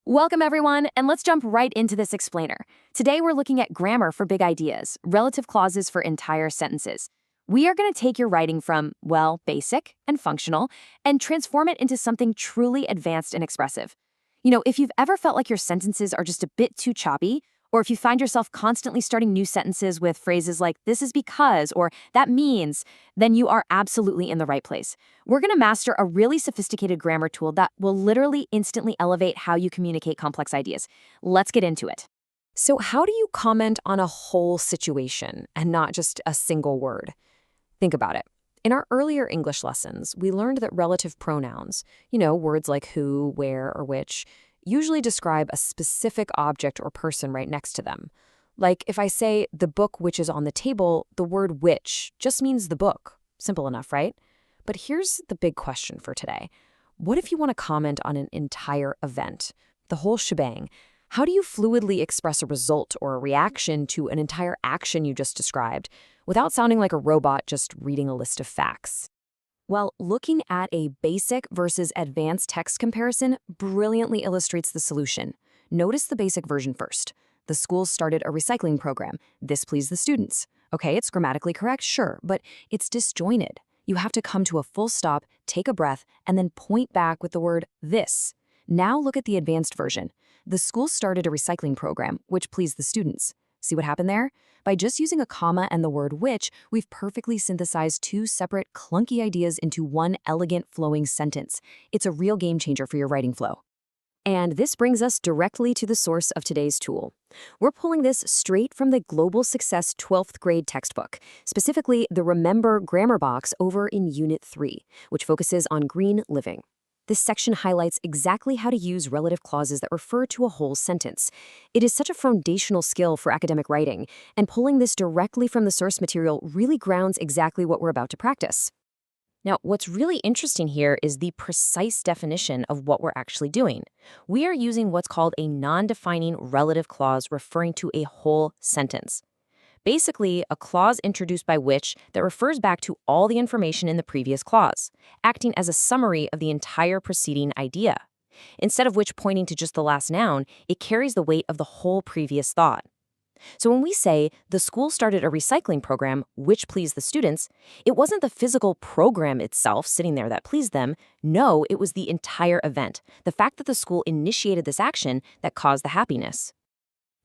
Welcome, everyone, and let's jump right into this explainer. Today, we're looking at grammar for big ideas, relative clauses for entire sentences. We are going to take your writing from, well, basic and functional, and transform it into something truly advanced and expressive. If you've ever felt like your sentences are just a bit too choppy, or if you find yourself constantly starting new sentences with phrases like, this is because, or that means, then you are absolutely in the right place. We're going to master a really sophisticated grammar tool that will literally instantly elevate how you communicate complex ideas. Let's get into it. So how do you comment on a whole situation and not just a single word? Think about it. In our earlier English lessons, we learned that relative pronouns, words like who, where, or which, usually describe a specific object or person right next to them. Like if I say the book which is on the table, the word which just means the book. Simple enough, right? But here's the big question for today. What if you want to comment on an entire event, the whole shebang? How do you fluidly express a result or a reaction to an entire action you just described without sounding like a robot just reading a list of facts? Well, looking at a basic versus advanced text comparison brilliantly illustrates the solution. Notice the basic version first. The school started a recycling program. This pleased the students. Okay, it's grammatically correct, sure, but it's disjointed. You have to come to a full stop, take a breath, and then point back with the word this. Now look at the advanced version. The school started a recycling program, which pleased the students. See what happened there? By just using a comma and the word which, we've perfectly synthesized two separate, clunky ideas into one elegant, flowing sentence. It's a real game changer for your writing flow. And this brings us directly to the source of today's tool. We're pulling this straight from the Global Success 12th grade textbook, specifically the Remember Grammar Box over in Unit 3, which focuses on green living. This section highlights exactly how to use relative clauses that refer to a whole sentence. It is such a foundational skill for academic writing, and pulling this directly from the source material really grounds exactly what we're about to practice. Now, what's really interesting here is the precise definition of what we're actually doing. We are using what's called a non-defining relative clause referring to a whole sentence. Basically, a clause introduced by which that refers back to all the information in the previous clause, acting as a summary of the entire preceding idea. Instead of which pointing to just the last noun, it carries the weight of the whole previous thought. So when we say the school started a recycling program which pleased the students, it wasn't the physical program itself sitting there that pleased them. No, it was the entire event, the fact that the school initiated this action that caused the happiness.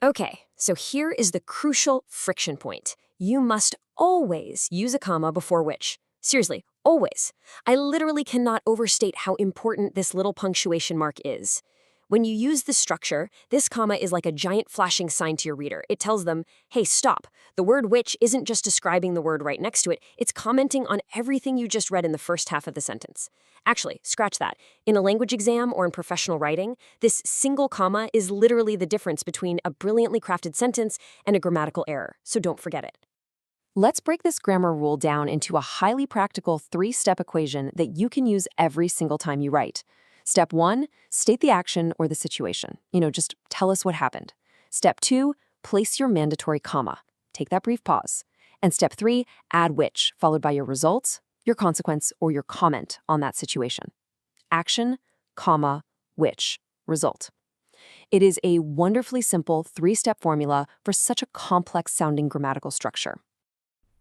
Okay, so here is the crucial friction point. You must always use a comma before which. Seriously, always. I literally cannot overstate how important this little punctuation mark is. When you use this structure, this comma is like a giant flashing sign to your reader. It tells them, hey, stop. The word which isn't just describing the word right next to it, it's commenting on everything you just read in the first half of the sentence. Actually, scratch that. In a language exam or in professional writing, this single comma is literally the difference between a brilliantly crafted sentence and a grammatical error, so don't forget it. Let's break this grammar rule down into a highly practical three-step equation that you can use every single time you write. Step 1, state the action or the situation. Just tell us what happened. Step 2, place your mandatory comma. Take that brief pause. And step 3, add which, followed by your results, your consequence, or your comment on that situation. Action, comma, which, result. It is a wonderfully simple three-step formula for such a complex-sounding grammatical structure.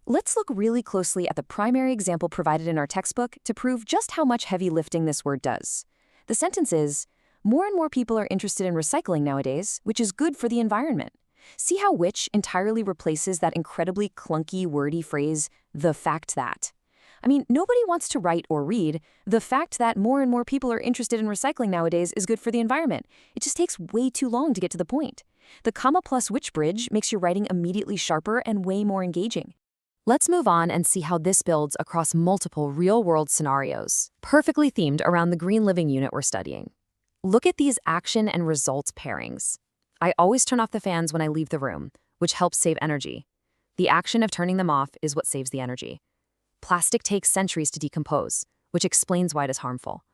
Let's look really closely at the primary example provided in our textbook to prove just how much heavy lifting this word does. The sentence is, more and more people are interested in recycling nowadays, which is good for the environment. See how which entirely replaces that incredibly clunky, wordy phrase, the fact that. I mean, nobody wants to write or read, the fact that more and more people are interested in recycling nowadays is good for the environment. It just takes way too long to get to the point. The comma plus which bridge makes your writing immediately sharper and way more engaging. Let's move on and see how this builds across multiple real-world scenarios, perfectly themed around the green living unit we're studying. Look at these action and results pairings. I always turn off the fans when I leave the room, which helps save energy. The action of turning them off is what saves the energy. Plastic takes centuries to decompose, which explains why it is harmful.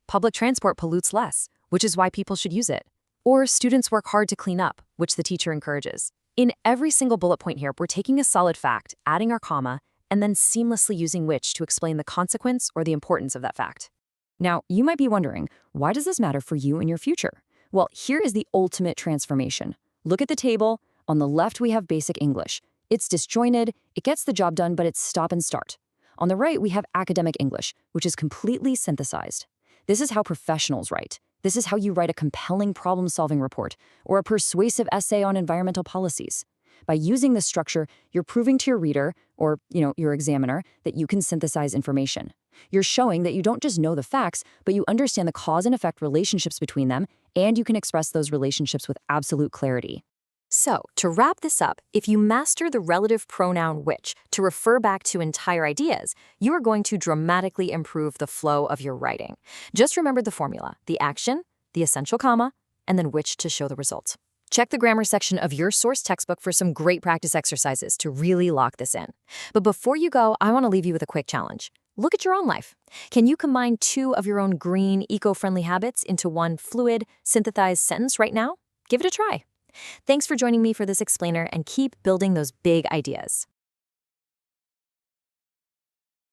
Public transport pollutes less, which is why people should use it. Or students work hard to clean up, which the teacher encourages. In every single bullet point here, we're taking a solid fact, adding our comma, and then seamlessly using which to explain the consequence or the importance of that fact. Now, you might be wondering, why does this matter for you in your future? Well, here is the ultimate transformation. Look at the table. On the left, we have basic English. It's disjointed, it gets the job done, but it's stop and start. On the right, we have academic English, which is completely synthesized. This is how professionals write. This is how you write a compelling problem-solving report or a persuasive essay on environmental policies. By using this structure, you're proving to your reader, or your examiner, that you can synthesize information. You're showing that you don't just know the facts, but you understand the cause and effect relationships between them, and you can express those relationships with absolute clarity. So, to wrap this up, if you master the relative pronoun which to refer back to entire ideas, you are going to dramatically improve the flow of your writing. Just remember the formula: the action, the essential comma, and then which to show the result. Check the grammar section of your source textbook for some great practice exercises to really lock this in. But before you go, I want to leave you with a quick challenge. Look at your own life. Can you combine 2 of your own green, eco-friendly habits into one fluid, synthesized sentence right now? Give it a try. Thanks for joining me for this explainer, and keep building those big ideas.